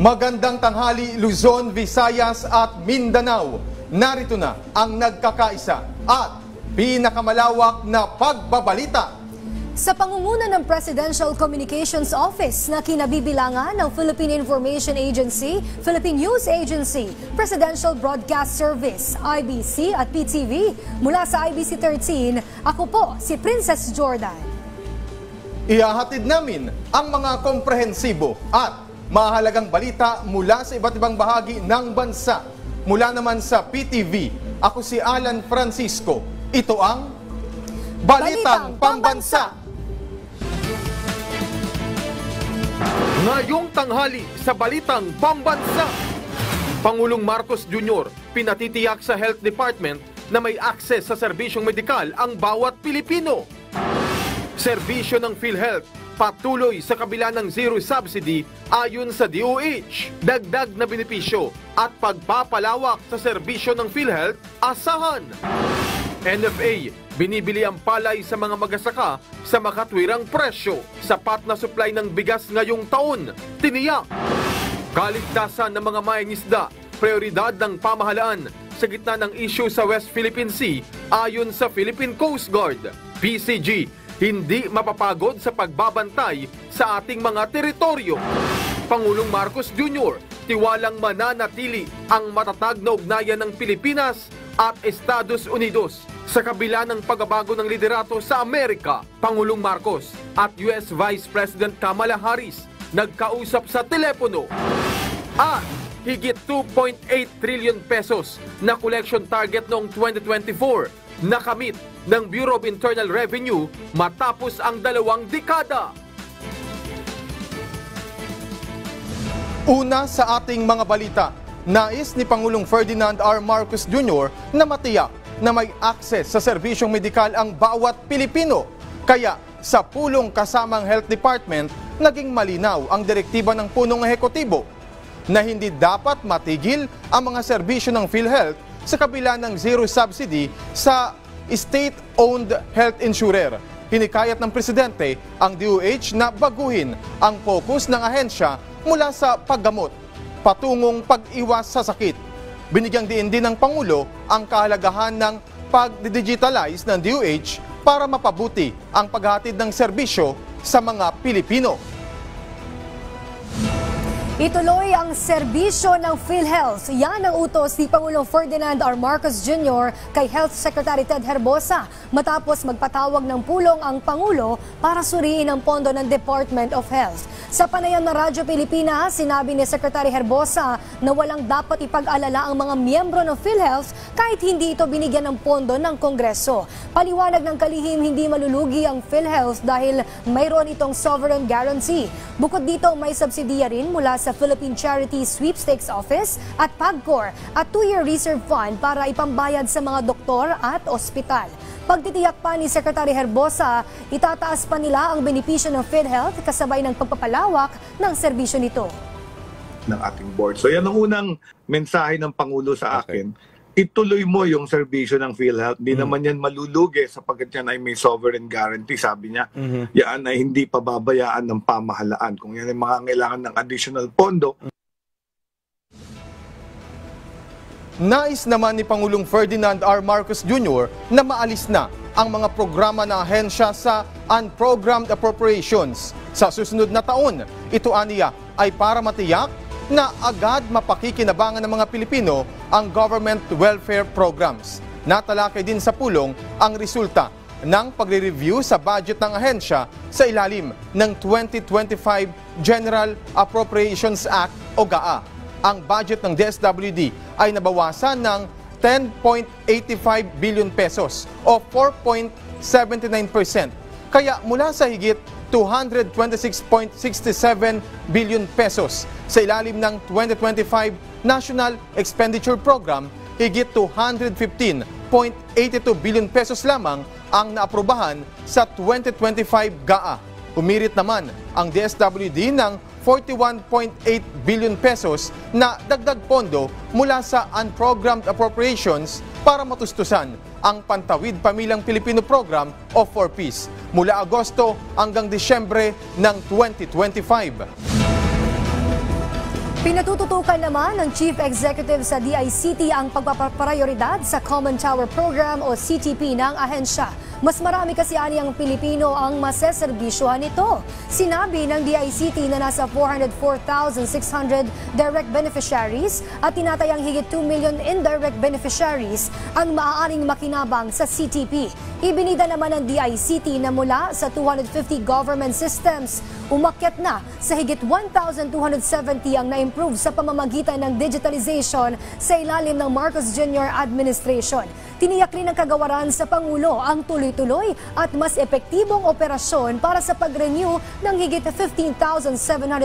Magandang tanghali Luzon, Visayas at Mindanao. Narito na ang nagkakaisa at pinakamalawak na pagbabalita. Sa pangunguna ng Presidential Communications Office na kinabibilangan ng Philippine Information Agency, Philippine News Agency, Presidential Broadcast Service, IBC at PTV, mula sa IBC 13, ako po si Princess Jordan. Ihahatid namin ang mga komprehensibo at mahalagang balita mula sa iba't ibang bahagi ng bansa. Mula naman sa PTV, ako si Alan Francisco. Ito ang Balitang Pambansa. Ngayong tanghali sa Balitang Pambansa, Pangulong Marcos Jr. pinatitiyak sa Health Department na may access sa serbisyong medikal ang bawat Pilipino. Serbisyo ng PhilHealth patuloy sa kabila ng zero subsidy ayon sa DOH. Dagdag na benepisyo at pagpapalawak sa serbisyo ng PhilHealth asahan. NFA, binibili ang palay sa mga magsasaka sa makatwirang presyo. Sapat na supply ng bigas ngayong taon, tiniyak. Kaligtasan ng mga mangingisda, prioridad ng pamahalaan sa gitna ng issue sa West Philippine Sea ayon sa Philippine Coast Guard. PCG, hindi mapapagod sa pagbabantay sa ating mga teritoryo. Pangulong Marcos Jr., tiwalang mananatili ang matatag na ugnayan ng Pilipinas at Estados Unidos sa kabila ng pagbabago ng liderato sa Amerika. Pangulong Marcos at US Vice President Kamala Harris nagkausap sa telepono. At higit 2.8 trillion pesos na collection target noong 2024 nakamit ng Bureau of Internal Revenue matapos ang 2 dekada. Una sa ating mga balita, nais ni Pangulong Ferdinand R. Marcos Jr. na matiyak na may access sa serbisyong medikal ang bawat Pilipino. Kaya sa pulong kasamang Health Department, naging malinaw ang direktiba ng punong ehekutibo na hindi dapat matigil ang mga serbisyo ng PhilHealth sa kabila ng zero subsidy sa state-owned health insurer. Hinikayat ng Presidente ang DOH na baguhin ang focus ng ahensya mula sa paggamot patungong pag-iwas sa sakit. Binigyang diin din ng Pangulo ang kahalagahan ng pag-digitalize ng DOH para mapabuti ang paghatid ng serbisyo sa mga Pilipino. Ituloy ang serbisyo ng PhilHealth. Yan ang utos ni Pangulong Ferdinand R. Marcos Jr. kay Health Secretary Ted Herbosa matapos magpatawag ng pulong ang Pangulo para suriin ang pondo ng Department of Health. Sa panayam ng Radyo Pilipinas, sinabi ni Secretary Herbosa na walang dapat ipag-alala ang mga miyembro ng PhilHealth kahit hindi ito binigyan ng pondo ng Kongreso. Paliwanag ng kalihim, hindi malulugi ang PhilHealth dahil mayroon itong sovereign guarantee. Bukod dito, may subsidiya rin mula sa Philippine Charity Sweepstakes Office at PAGCOR at 2-year reserve fund para ipambayad sa mga doktor at ospital. Pagtitiyak pa ni Secretary Herbosa, itataas pa nila ang benepisyo ng PhilHealth kasabay ng pagpapalawak ng serbisyo nito. Ng ating board. So yan ang unang mensahe ng Pangulo sa akin. Ituloy mo yung serbisyo ng PhilHealth. Hindi naman yan malulugi sapagkat yan ay may sovereign guarantee, sabi niya. Yan ay hindi pababayaan ng pamahalaan. Kung yan ay mangangailangan ng additional pondo. Nais naman ni Pangulong Ferdinand R. Marcos Jr. na maalis na ang mga programa ng ahensya sa unprogrammed appropriations. Sa susunod na taon, ito aniya ay para matiyak na agad mapakikinabangan ng mga Pilipino ang government welfare programs. Natalakay din sa pulong ang resulta ng pagre-review sa budget ng ahensya sa ilalim ng 2025 General Appropriations Act o GAA. Ang budget ng DSWD ay nabawasan ng 10.85 billion pesos o 4.79%. Kaya mula sa higit 226.67 billion pesos sa ilalim ng 2025 National Expenditure Program, higit 215.82 billion pesos lamang ang naaprubahan sa 2025 GAA. Umirit naman ang DSWD ng 41.8 billion pesos na dagdag pondo mula sa unprogrammed appropriations para matustusan ang Pantawid Pamilyang Pilipino Program o 4Ps mula Agosto hanggang Disyembre ng 2025. Pinatututukan naman ng Chief Executive sa DICT ang pagpapaprioridad sa Common Tower Program o CTP ng ahensya. Mas marami kasi ang Pilipino ang maseserbisyohan nito. Sinabi ng DICT na nasa 404,600 direct beneficiaries at tinatayang higit 2 million indirect beneficiaries ang maaaring makinabang sa CTP. Ibinida naman ng DICT na mula sa 250 government systems, umakyat na sa higit 1,270 ang na-improve sa pamamagitan ng digitalization sa ilalim ng Marcos Jr. administration. Tiniyak rin ng kagawaran sa Pangulo ang tuloy-tuloy at mas epektibong operasyon para sa pag-renew ng higit 15,700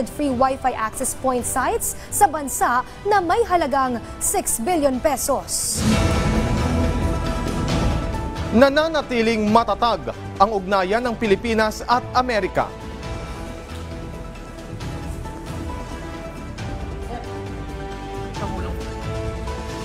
free Wi-Fi access point sites sa bansa na may halagang 6 billion pesos. Nananatiling matatag ang ugnayan ng Pilipinas at Amerika.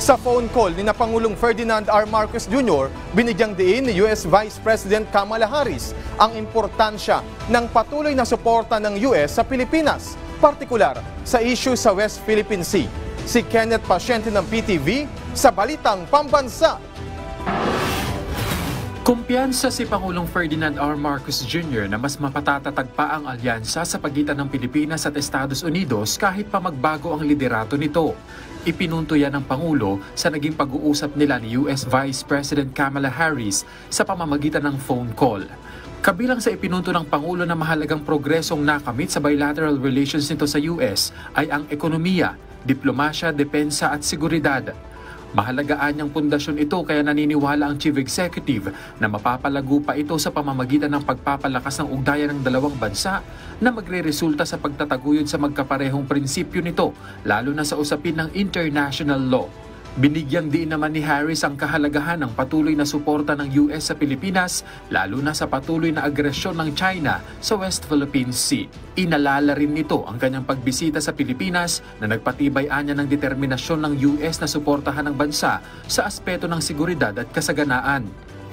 Sa phone call ni Pangulong Ferdinand R. Marcos Jr., binigyang diin ni US Vice President Kamala Harris ang importansya ng patuloy na suporta ng US sa Pilipinas, partikular sa issue sa West Philippine Sea. Si Kenneth Pasyente ng PTV sa Balitang Pambansa. Kumpiyansa si Pangulong Ferdinand R. Marcos Jr. na mas mapatatatag pa ang alyansa sa pagitan ng Pilipinas at Estados Unidos kahit pa magbago ang liderato nito. Ipinunto yan ng Pangulo sa naging pag-uusap nila ni US Vice President Kamala Harris sa pamamagitan ng phone call. Kabilang sa ipinunto ng Pangulo na mahalagang progresong nakamit sa bilateral relations nito sa US ay ang ekonomiya, diplomasya, depensa at seguridad. Mahalagaan niyang pundasyon ito kaya naniniwala ang Chief Executive na mapapalago pa ito sa pamamagitan ng pagpapalakas ng ugnayan ng dalawang bansa na magreresulta sa pagtataguyod sa magkaparehong prinsipyo nito, lalo na sa usapin ng international law. Binigyang diin naman ni Harris ang kahalagahan ng patuloy na suporta ng US sa Pilipinas, lalo na sa patuloy na agresyon ng China sa West Philippine Sea. Inalala rin nito ang kanyang pagbisita sa Pilipinas na nagpatibay anya ng determinasyon ng US na suportahan ng bansa sa aspeto ng seguridad at kasaganaan.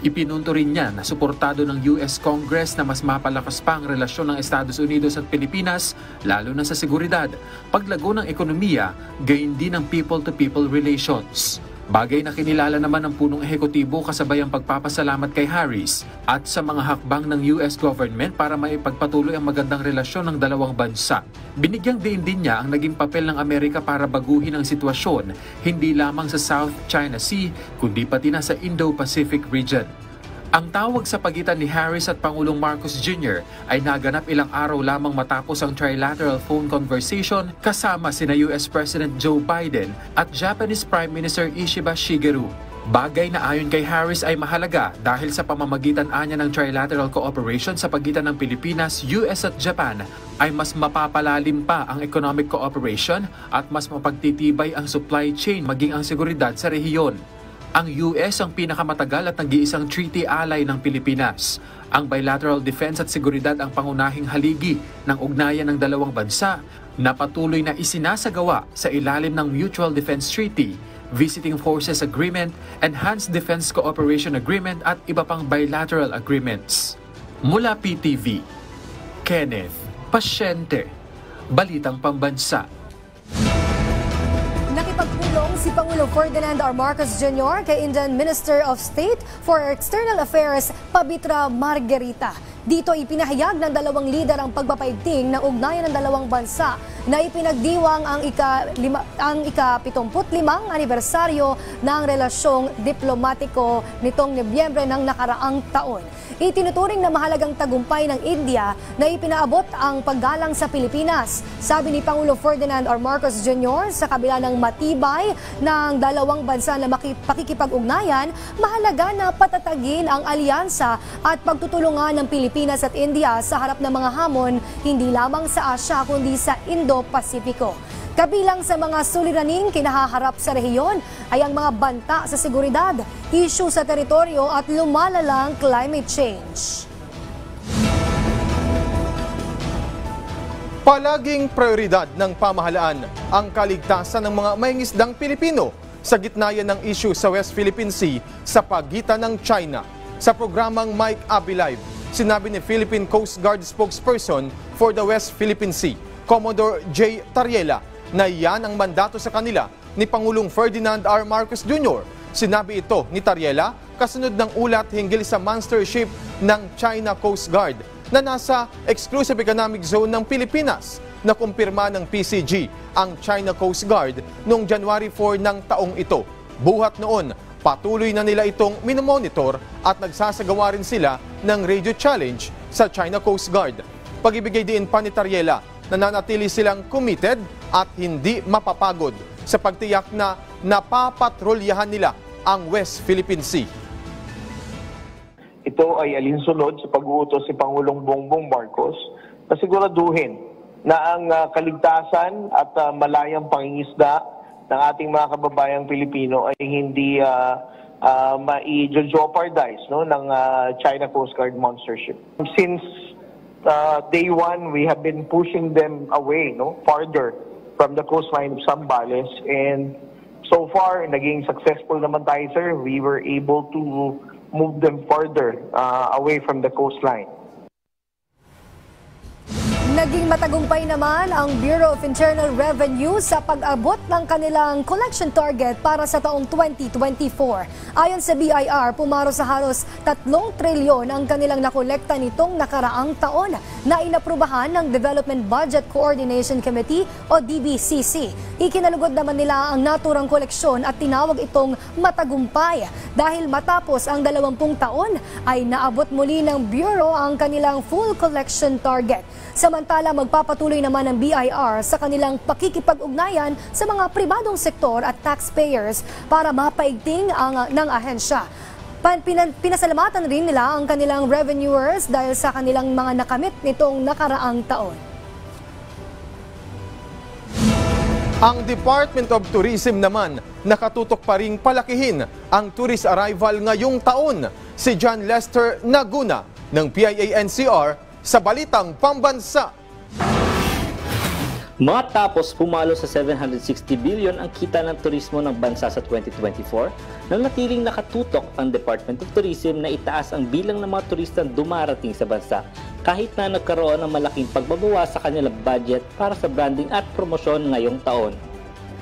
Ipinunto rin niya na suportado ng US Congress na mas mapalakas pa ang relasyon ng Estados Unidos at Pilipinas, lalo na sa seguridad, paglago ng ekonomiya, gayon din ng people-to-people relations. Bagay na kinilala naman ng punong ehekutibo kasabay ang pagpapasalamat kay Harris at sa mga hakbang ng US government para maipagpatuloy ang magandang relasyon ng dalawang bansa. Binigyang diin din niya ang naging papel ng Amerika para baguhin ang sitwasyon, hindi lamang sa South China Sea, kundi pati na sa Indo-Pacific region. Ang tawag sa pagitan ni Harris at Pangulong Marcos Jr. ay naganap ilang araw lamang matapos ang trilateral phone conversation kasama sina US President Joe Biden at Japanese Prime Minister Ishiba Shigeru. Bagay na ayon kay Harris ay mahalaga dahil sa pamamagitan anya ng trilateral cooperation sa pagitan ng Pilipinas, US at Japan ay mas mapapalalim pa ang economic cooperation at mas mapagtitibay ang supply chain maging ang seguridad sa rehiyon. Ang US ang pinakamatagal at nag-iisang treaty ally ng Pilipinas. Ang bilateral defense at seguridad ang pangunahing haligi ng ugnayan ng dalawang bansa na patuloy na isinasagawa sa ilalim ng Mutual Defense Treaty, Visiting Forces Agreement, Enhanced Defense Cooperation Agreement at iba pang bilateral agreements. Mula PTV, Kenneth Pasyente, Balitang Pambansa. Nakipagpulong si Pangulong Ferdinand R. Marcos Jr. kay Indian Minister of State for External Affairs Pabitra Margherita. Dito ipinahayag ng dalawang lider ang pagpapaigting ng ugnayan ng dalawang bansa na ipinagdiwang ang ika-75 anibersaryo ng relasyong diplomatiko nitong Nobyembre ng nakaraang taon. Itinuturing na mahalagang tagumpay ng India na ipinaabot ang paggalang sa Pilipinas. Sabi ni Pangulo Ferdinand R. Marcos Jr., sa kabila ng matibay ng dalawang bansa na pakikipag-ugnayan, mahalaga na patatagin ang alyansa at pagtutulungan ng Pilipinas at India sa harap ng mga hamon hindi lamang sa Asya kundi sa Indo-Pasifiko. Kabilang sa mga suliraning kinahaharap sa rehiyon ay ang mga banta sa seguridad, issue sa teritoryo at lumalalang climate change. Palaging prioridad ng pamahalaan ang kaligtasan ng mga mangingisdang Pilipino sa gitna yan ng issue sa West Philippine Sea sa pagitan ng China. Sa programang Mike Abby Live, sinabi ni Philippine Coast Guard spokesperson for the West Philippine Sea, Commodore J. Tariela, na yan ang mandato sa kanila ni Pangulong Ferdinand R. Marcos Jr. Sinabi ito ni Tariela kasunod ng ulat hinggil sa monster ship ng China Coast Guard na nasa Exclusive Economic Zone ng Pilipinas. Nakumpirma ng PCG ang China Coast Guard noong January 4 ng taong ito. Buhat noon, patuloy na nila itong minomonitor at nagsasagawa rin sila ng radio challenge sa China Coast Guard. Pag-ibigay din pa ni Tariela, nananatili silang committed at hindi mapapagod sa pagtiyak na napapatrolyahan nila ang West Philippine Sea. Ito ay alinsunod sa pag-uutos si Pangulong Bongbong Marcos na siguraduhin na ang kaligtasan at malayang pangingisda ng ating mga kababayang Pilipino ay hindi ma-jeopardize ng China Coast Guard monster ship. Since day one, we have been pushing them away, farther from the coastline of Zambales, and so far, naging successful naman tayo, sir. We were able to move them further away from the coastline. Naging matagumpay naman ang Bureau of Internal Revenue sa pag-abot ng kanilang collection target para sa taong 2024. Ayon sa BIR, pumaro sa halos 3 trilyon ang kanilang nakolekta nitong nakaraang taon na inaprubahan ng Development Budget Coordination Committee o DBCC. Ikinalugod naman nila ang naturang koleksyon at tinawag itong matagumpay dahil matapos ang 20 taon ay naabot muli ng Bureau ang kanilang full collection target. Samantala, magpapatuloy naman ang BIR sa kanilang pakikipag-ugnayan sa mga pribadong sektor at taxpayers para mapaigting ng ahensya. Pinasalamatan rin nila ang kanilang revenuers dahil sa kanilang mga nakamit nitong nakaraang taon. Ang Department of Tourism naman nakatutok pa ring palakihin ang tourist arrival ngayong taon. Si John Lester Naguna ng PIA-NCR sa Balitang Pambansa. Matapos pumalo sa 760 billion ang kita ng turismo ng bansa sa 2024, nanatiling nakatutok ang Department of Tourism na itaas ang bilang ng mga turistang dumarating sa bansa kahit na nagkaroon ng malaking pagbabawas sa kanilang budget para sa branding at promosyon ngayong taon.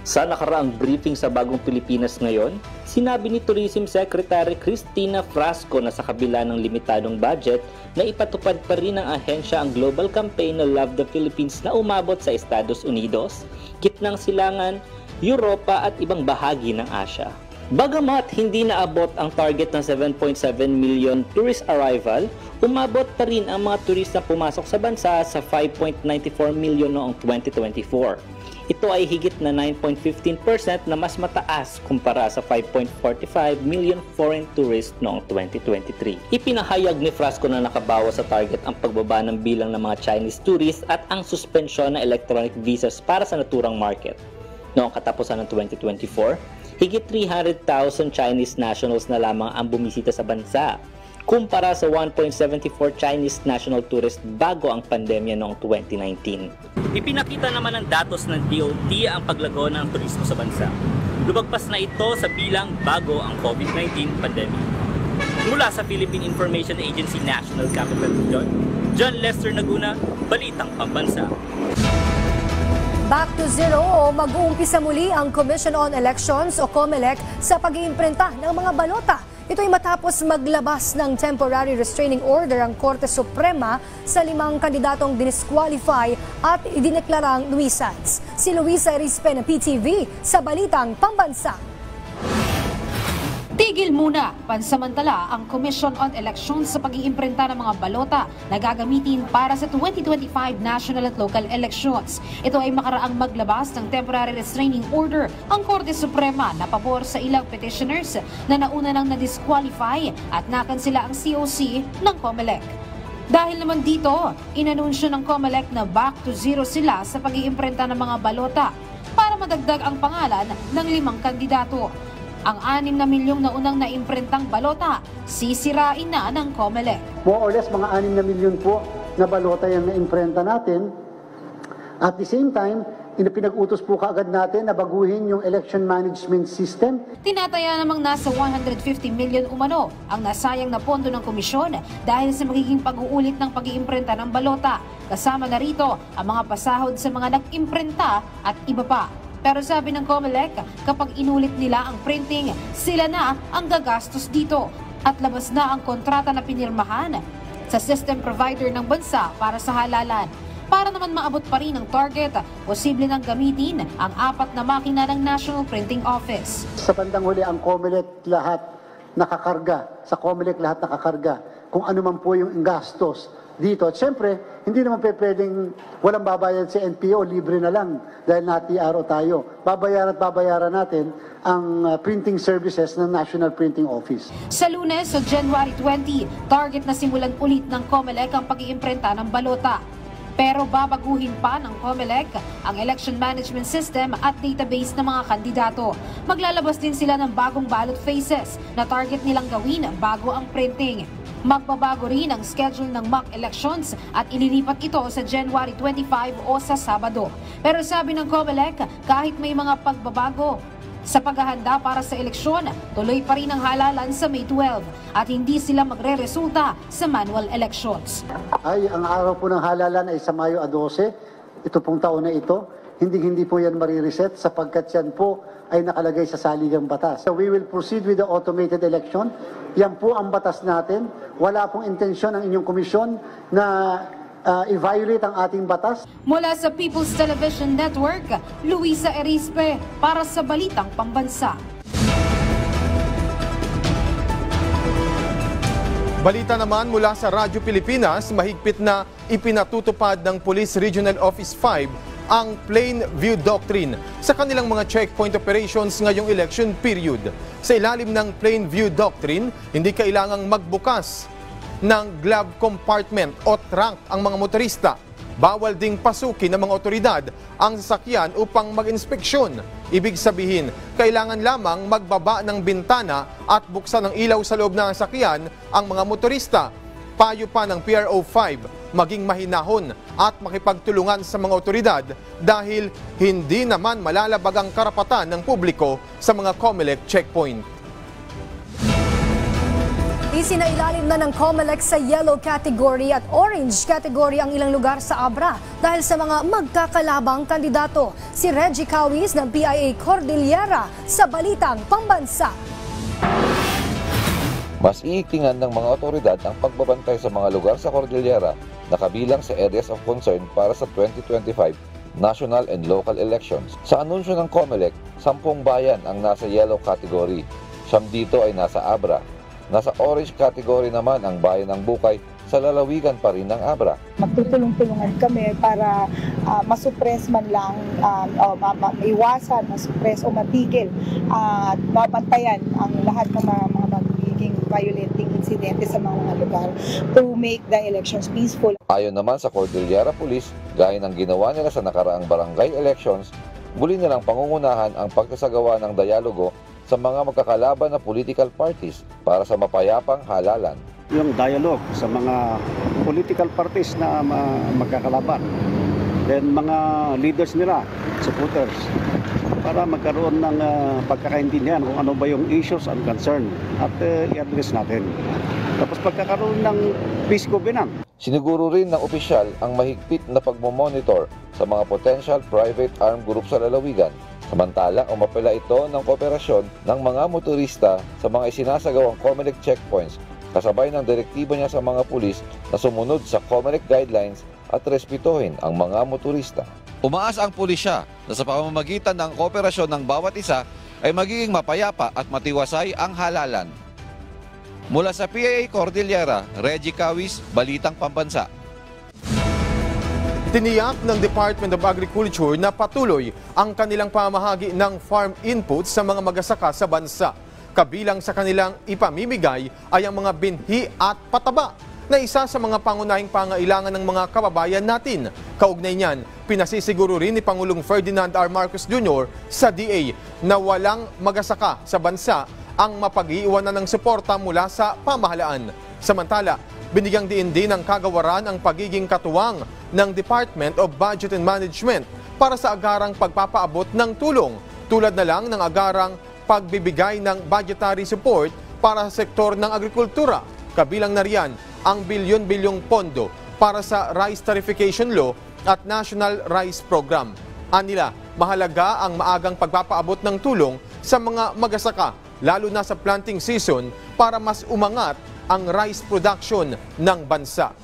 Sa nakaraang briefing sa Bagong Pilipinas ngayon, sinabi ni Tourism Secretary Cristina Frasco na sa kabila ng limitadong budget, na ipatupad pa rin ng ahensya ang global campaign na Love the Philippines na umabot sa Estados Unidos, gitnang silangan, Europa at ibang bahagi ng Asia. Bagamat hindi naabot ang target ng 7.7 million tourist arrival, umabot pa rin ang mga turista pumasok sa bansa sa 5.94 million noong 2024. Ito ay higit na 9.15% na mas mataas kumpara sa 5.45 million foreign tourists noong 2023. Ipinahayag ni Frasco na nakabawas sa target ang pagbaba ng bilang ng mga Chinese tourists at ang suspensyon ng electronic visas para sa naturang market. Noong katapusan ng 2024, higit 300,000 Chinese nationals na lamang ang bumisita sa bansa, kumpara sa 1.74 Chinese national tourists bago ang pandemya noong 2019. Ipinakita naman ng datos ng DOT ang paglago ng turismo sa bansa. Lumagpas na ito sa bilang bago ang COVID-19 pandemic. Mula sa Philippine Information Agency National Capital Region, John Lester Naguna, Balitang Pambansa. Back to zero o mag-uumpisa muli ang Commission on Elections o COMELEC sa pag-iimprinta ng mga balota. Ito ay matapos maglabas ng temporary restraining order ang Korte Suprema sa 5 kandidatong dinisqualify at idineklarang nuisance. Si Luisa Erispe ng PTV sa Balitang Pambansa. Tigil muna pansamantala ang Commission on Elections sa pag-iimprinta ng mga balota na gagamitin para sa 2025 national at local elections. Ito ay makaraang maglabas ng temporary restraining order ang Korte Suprema na pabor sa ilang petitioners na nauna nang na-disqualify at nakansela ang COC ng COMELEC. Dahil naman dito, inanunsyo ng COMELEC na back to zero sila sa pag-iimprinta ng mga balota para madagdag ang pangalan ng 5 kandidato. Ang 6 na milyong na unang naimprentang balota, sisirain na ng COMELEC. More or less, mga 6 na milyon po na balota yung naimprenta natin. At the same time, Pinag-utos po kaagad natin na baguhin yung election management system. Tinataya namang nasa 150 million umano ang nasayang na pondo ng komisyon dahil sa magiging pag-uulit ng pag-iimprenta ng balota. Kasama na rito ang mga pasahod sa mga nag-imprenta at iba pa. Pero sabi ng COMELEC, kapag inulit nila ang printing, sila na ang gagastos dito at labas na ang kontrata na pinirmahan sa system provider ng bansa para sa halalan. Para naman maabot pa rin ang target, posible nang gamitin ang 4 na makina ng National Printing Office. Sa bandang huli, ang COMELEC lahat nakakarga. Sa COMELEC lahat nakakarga. Kung ano man po yung gastos dito. At syempre, hindi naman pwedeng walang babayad sa NPO, libre na lang dahil na-TRO tayo. Babayaran natin ang printing services ng National Printing Office. Sa Lunes, sa January 20, target na simulan ulit ng COMELEC ang pag-iimprenta ng balota. Pero babaguhin pa ng COMELEC ang election management system at database ng mga kandidato. Maglalabas din sila ng bagong ballot faces na target nilang gawin bago ang printing. Magbabago rin ang schedule ng mock elections at ililipat ito sa January 25 o sa Sabado. Pero sabi ng COMELEC, kahit may mga pagbabago sa paghahanda para sa eleksyon, tuloy pa rin ang halalan sa May 12 at hindi sila magre-resulta sa manual elections. Ang araw po ng halalan ay sa Mayo 12. Ito pong taon na ito. Hindi po yan marireset sapagkat yan po ay nakalagay sa saligang batas. So we will proceed with the automated election. Yan po ang batas natin. Wala pong intensyon ng inyong komisyon na i-violate ang ating batas. Mula sa People's Television Network, Luisa Erispe para sa Balitang Pambansa. Balita naman mula sa Radyo Pilipinas, mahigpit na ipinatutupad ng Police Regional Office 5 ang Plain View Doctrine sa kanilang mga checkpoint operations ngayong election period. Sa ilalim ng Plain View Doctrine, hindi kailangang magbukas ng glove compartment o trunk ang mga motorista. Bawal ding pasukin ng mga otoridad ang sasakyan upang mag-inspeksyon. Ibig sabihin, kailangan lamang magbaba ng bintana at buksan ng ilaw sa loob ng sasakyan ang mga motorista. Payo pa ng PRO 5, maging mahinahon at makipagtulungan sa mga otoridad dahil hindi naman malalabag ang karapatan ng publiko sa mga COMELEC checkpoint. Isinailalim na ng COMELEC sa yellow category at orange category ang ilang lugar sa Abra dahil sa mga magkakalabang kandidato. Si Reggie Cawis ng PIA Cordillera sa Balitang Pambansa. Mas iitingan ng mga otoridad ang pagbabantay sa mga lugar sa Cordillera na kabilang sa areas of concern para sa 2025 national and local elections. Sa anunsyo ng COMELEC, 10 bayan ang nasa yellow category. 9 dito ay nasa Abra. Nasa orange category naman ang bayan ng Bukay sa lalawigan pa rin ng Abra. Magtutulong-tulungan kami para masuppress man lang, maiwasan, masuppress o matigil at mabantayan ang lahat ng mga magiging violating insidente sa mga lugar to make the elections peaceful. Ayon naman sa Cordillera Police, gaya ng ginawa nila sa nakaraang barangay elections, muli nilang pangungunahan ang pagsasagawa ng dialogo sa mga magkakalaban na political parties para sa mapayapang halalan. Yung dialogue sa mga political parties na magkakalaban, then mga leaders nila, supporters, para magkaroon ng pagkakaintindihan kung ano ba yung issues and concern at i-address natin. Tapos pagkakaroon ng peace covenant. Siniguro rin ng opisyal ang mahigpit na pagmomonitor sa mga potential private armed group sa lalawigan. Samantala, umapela ito ng kooperasyon ng mga motorista sa mga isinasagawang COMELEC checkpoints kasabay ng direktiba niya sa mga pulis na sumunod sa COMELEC guidelines at respetuhin ang mga motorista. Umaasa ang pulisya na sa pamamagitan ng kooperasyon ng bawat isa ay magiging mapayapa at matiwasay ang halalan. Mula sa PIA Cordillera, Reggie Cawis, Balitang Pambansa. Tiniyak ng Department of Agriculture na patuloy ang kanilang pamahagi ng farm inputs sa mga magsasaka sa bansa. Kabilang sa kanilang ipamimigay ay ang mga binhi at pataba na isa sa mga pangunahing pangailangan ng mga kababayan natin. Kaugnay niyan, pinasisiguro rin ni Pangulong Ferdinand R. Marcos Jr. sa DA na walang magsasaka sa bansa ang mapag-iiwanan ng suporta mula sa pamahalaan. Samantala, binigyang diin din ng kagawaran ang pagiging katuwang ng Department of Budget and Management para sa agarang pagpapaabot ng tulong, tulad na lang ng agarang pagbibigay ng budgetary support para sa sektor ng agrikultura. Kabilang na riyan ang bilyon-bilyong pondo para sa Rice Tarification Law at National Rice Program. Anila, mahalaga ang maagang pagpapaabot ng tulong sa mga magsasaka, lalo na sa planting season para mas umangat ang rice production ng bansa.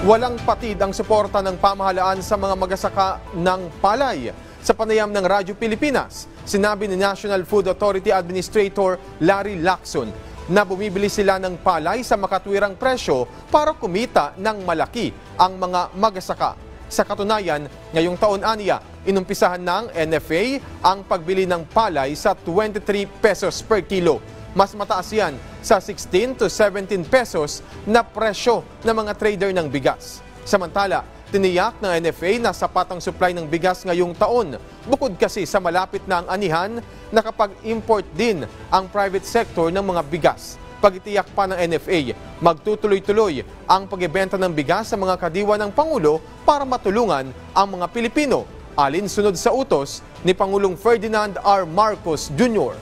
Walang patid ang suporta ng pamahalaan sa mga magsasaka ng palay. Sa panayam ng Radyo Pilipinas, sinabi ni National Food Authority Administrator Larry Lacson na bumibili sila ng palay sa makatwirang presyo para kumita ng malaki ang mga magsasaka. Sa katunayan, ngayong taon aniya, inumpisahan ng NFA ang pagbili ng palay sa 23 pesos per kilo. Mas mataas yan sa 16 to 17 pesos na presyo ng mga trader ng bigas. Samantala, tiniyak ng NFA na sapat ang supply ng bigas ngayong taon. Bukod kasi sa malapit na ang anihan, nakapag-import din ang private sector ng mga bigas. Pagitiyak pa ng NFA, magtutuloy-tuloy ang pagbebenta ng bigas sa mga kadiwa ng Pangulo para matulungan ang mga Pilipino. Alinsunod sa utos ni Pangulong Ferdinand R. Marcos Jr.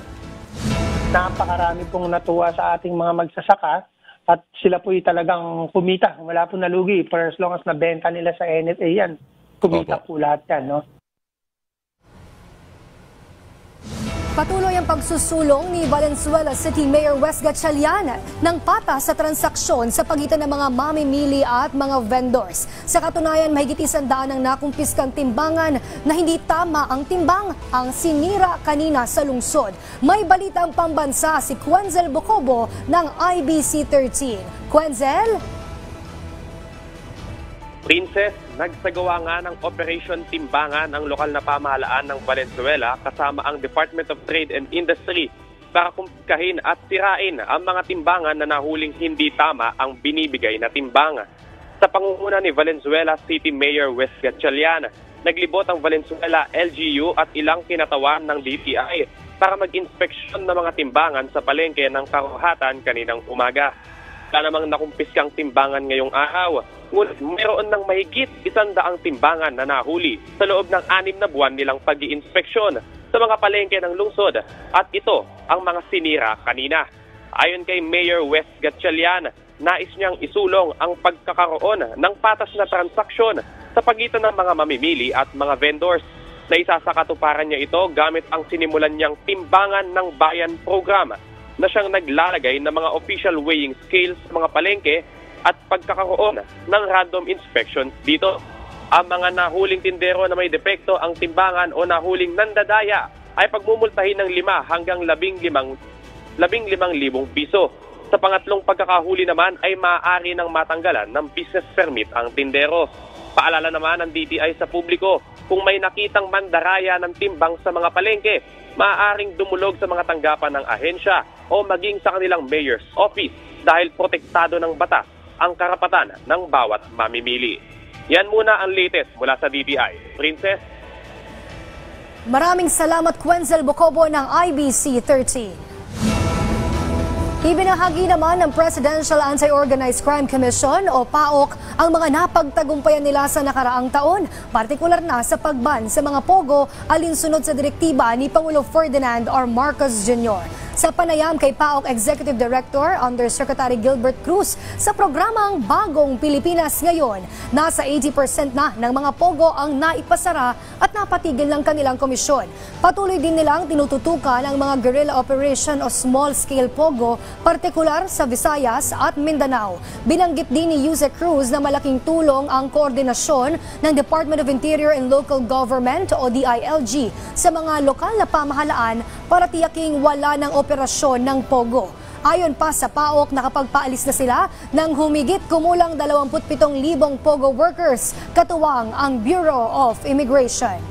Napakarami pong natuwa sa ating mga magsasaka at sila po'y talagang kumita. Wala po nalugi for as long as nabenta nila sa NFA yan. Kumita po lahat yan, no? Patuloy ang pagsusulong ni Valenzuela City Mayor Wes Gatchalian ng patas sa transaksyon sa pagitan ng mga mamimili at mga vendors. Sa katunayan, mahigit 100 ang nakumpiskang timbangan na hindi tama ang timbang ang sinira kanina sa lungsod. May balitang pambansa si Quenzel Bocobo ng IBC 13. Quenzel? Princess, nagsagawa nga ng Operation Timbangan ang lokal na pamahalaan ng Valenzuela kasama ang Department of Trade and Industry para kumpkahin at sirain ang mga timbangan na nahuling hindi tama ang binibigay na timbangan. Sa pangunguna ni Valenzuela City Mayor Wes Gatchalian, naglibot ang Valenzuela LGU at ilang kinatawan ng DTI para mag-inspeksyon ng mga timbangan sa palengke ng Karuhatan kaninang umaga. Wala namang nakumpiskang timbangan ngayong araw. Ngunit mayroon ng mahigit 100 timbangan na nahuli sa loob ng 6 na buwan nilang pag-iinspeksyon sa mga palengke ng lungsod at ito ang mga sinira kanina. Ayon kay Mayor Wes Gatchalian, nais niyang isulong ang pagkakaroon ng patas na transaksyon sa pagitan ng mga mamimili at mga vendors. Naisa sa katuparan niya ito gamit ang sinimulan niyang Timbangan ng Bayan program na siyang naglalagay ng mga official weighing scales sa mga palengke at pagkakaroon ng random inspections dito. Ang mga nahuling tindero na may depekto ang timbangan o nahuling nandadaya ay pagmumultahin ng 5 hanggang 15,000 piso. Sa pangatlong pagkakahuli naman ay maaari ng matanggalan ng business permit ang tindero. Paalala naman ng DTI sa publiko, kung may nakitang mandaraya ng timbang sa mga palengke, maaaring dumulog sa mga tanggapan ng ahensya o maging sa kanilang mayor's office dahil protektado ng batas ang karapatan ng bawat mamimili. Yan muna ang latest mula sa DTI. Princess? Maraming salamat Quenzel Bocobo ng IBC 13. Ibinahagi naman ng Presidential Anti-Organized Crime Commission o PAOK ang mga napagtagumpayan nila sa nakaraang taon, partikular na sa pagban sa mga pogo alinsunod sa direktiba ni Pangulong Ferdinand R. Marcos Jr. Sa panayam kay PAOK Executive Director Undersecretary Gilbert Cruz sa programang Bagong Pilipinas Ngayon, nasa 80% na ng mga pogo ang naipasara at napatigil ng kanilang komisyon. Patuloy din nilang tinututukan ang mga guerrilla operation o small-scale pogo, partikular sa Visayas at Mindanao. Binanggit din ni Yuse Cruz na malaking tulong ang koordinasyon ng Department of Interior and Local Government o DILG sa mga lokal na pamahalaan para tiyaking wala ng operasyon ng pogo. Ayon pa sa PAOK, nakapagpaalis na sila ng humigit kumulang 27,000 pogo workers, katuwang ang Bureau of Immigration.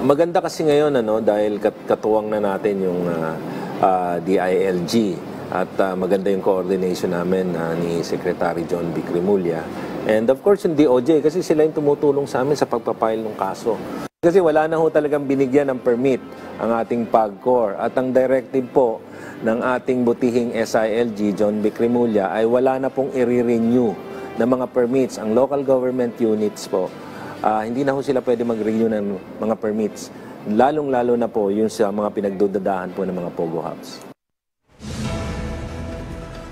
Maganda kasi ngayon dahil katuwang na natin yung DILG at maganda yung coordination namin ni Secretary John B. Cremulya. And of course yung DOJ kasi sila yung tumutulong sa amin sa pagpapile ng kaso. Kasi wala na ho talagang binigyan ng permit ang ating PAGCOR at ang directive po ng ating butihing SILG, John B. Cremulya, ay wala na pong i-renew ng mga permits. Ang local government units po, hindi na ho sila pwede mag-renew ng mga permits. Lalong-lalo na po yung sa mga pinagdudadahan po ng mga Pogo Hubs.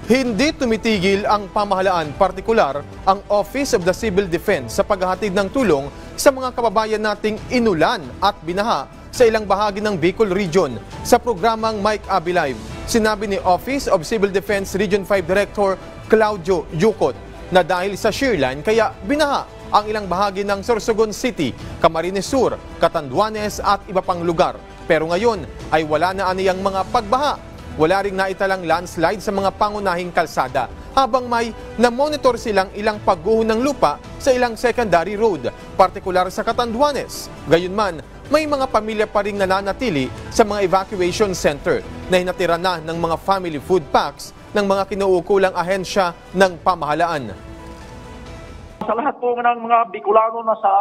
Hindi tumitigil ang pamahalaan, partikular ang Office of the Civil Defense sa paghahatid ng tulong sa mga kababayan nating inulan at binaha sa ilang bahagi ng Bicol Region. Sa programang Mike Abi Live, sinabi ni Office of Civil Defense Region 5 Director Claudio Yucot na dahil sa shearline kaya binaha ang ilang bahagi ng Sorsogon City, Camarines Sur, Catanduanes at iba pang lugar. Pero ngayon ay wala na aniyang mga pagbaha. Wala ring naitalang landslide sa mga pangunahing kalsada, habang may na-monitor silang ilang pagguho ng lupa sa ilang secondary road, partikular sa Catanduanes. Gayunman, may mga pamilya pa ring nananatili sa mga evacuation center na hinatira na ng mga family food packs ng mga kinuukulang ahensya ng pamahalaan. Sa lahat po ng mga Bicolano na sa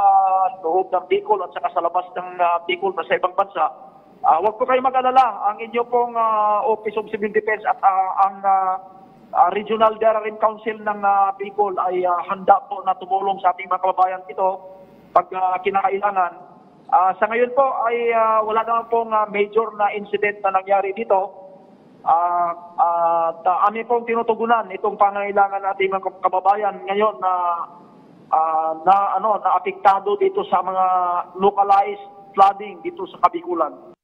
loob ng Bicol at saka sa labas ng Bicol na sa ibang bansa, huwag po kayo mag-alala. Ang inyo pong Office of Civil Defense at ang Regional Derarim Council ng Bicol ay handa po na tumulong sa ating mga kababayan ito pag kinakailangan. Sa ngayon po ay wala naman pong major na incident na nangyari dito. Amin pong tinutugunan itong pangangailangan ng ating mga kababayan ngayon na apektado dito sa mga localized flooding dito sa Kabikulan.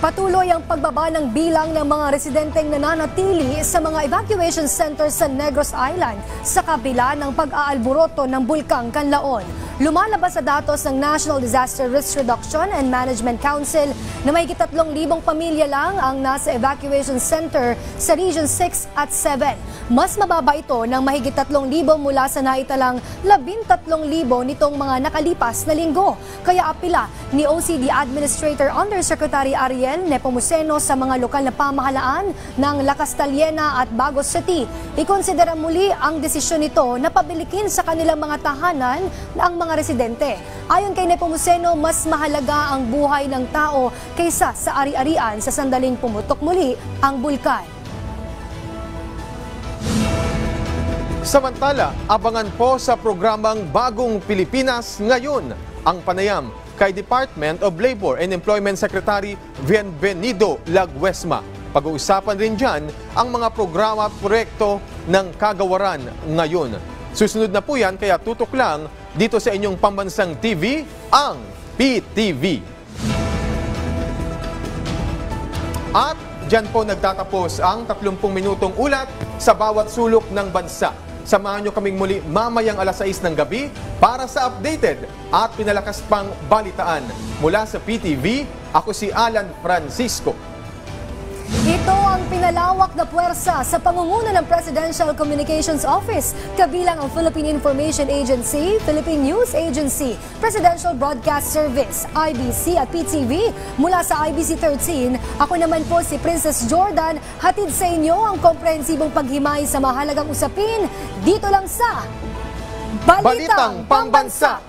Patuloy ang pagbaba ng bilang ng mga residenteng nananatili sa mga evacuation centers sa Negros Island sa kabila ng pag-aalboroto ng Bulkang Kanlaon. Lumalabas sa datos ng National Disaster Risk Reduction and Management Council na may 3,000 pamilya lang ang nasa evacuation center sa Region 6 at 7. Mas mababa ito ng mahigit 3,000 mula sa naitalang 13,000 nitong mga nakalipas na linggo. Kaya apila ni OCD Administrator Undersecretary Ariel Nepomuceno sa mga lokal na pamahalaan ng La Castellana at Bagos City. Ikonsidera muli ang desisyon nito na pabilikin sa kanilang mga tahanan ang mga residente. Ayon kay Nepomuceno, mas mahalaga ang buhay ng tao kaysa sa ari-arian sa sandaling pumutok muli ang bulkan. Samantala, abangan po sa programang Bagong Pilipinas ngayon ang panayam kay Department of Labor and Employment Secretary Bienvenido Laguesma. Pag-uusapan rin dyan ang mga programa at proyekto ng kagawaran ngayon. Susunod na po yan, kaya tutok lang dito sa inyong pambansang TV, ang PTV. At dyan po nagtatapos ang 30 minutong ulat sa bawat sulok ng bansa. Samahan nyo kaming muli mamayang alas 6 ng gabi para sa updated at pinalakas pang balitaan. Mula sa PTV, ako si Alan Francisco. Ito ang pinalawak na puwersa sa pangunguna ng Presidential Communications Office, kabilang ang Philippine Information Agency, Philippine News Agency, Presidential Broadcast Service, IBC at PTV. Mula sa IBC 13, ako naman po si Princess Jordan, hatid sa inyo ang komprehensibong paghimay sa mahalagang usapin dito lang sa Balitang Pambansa.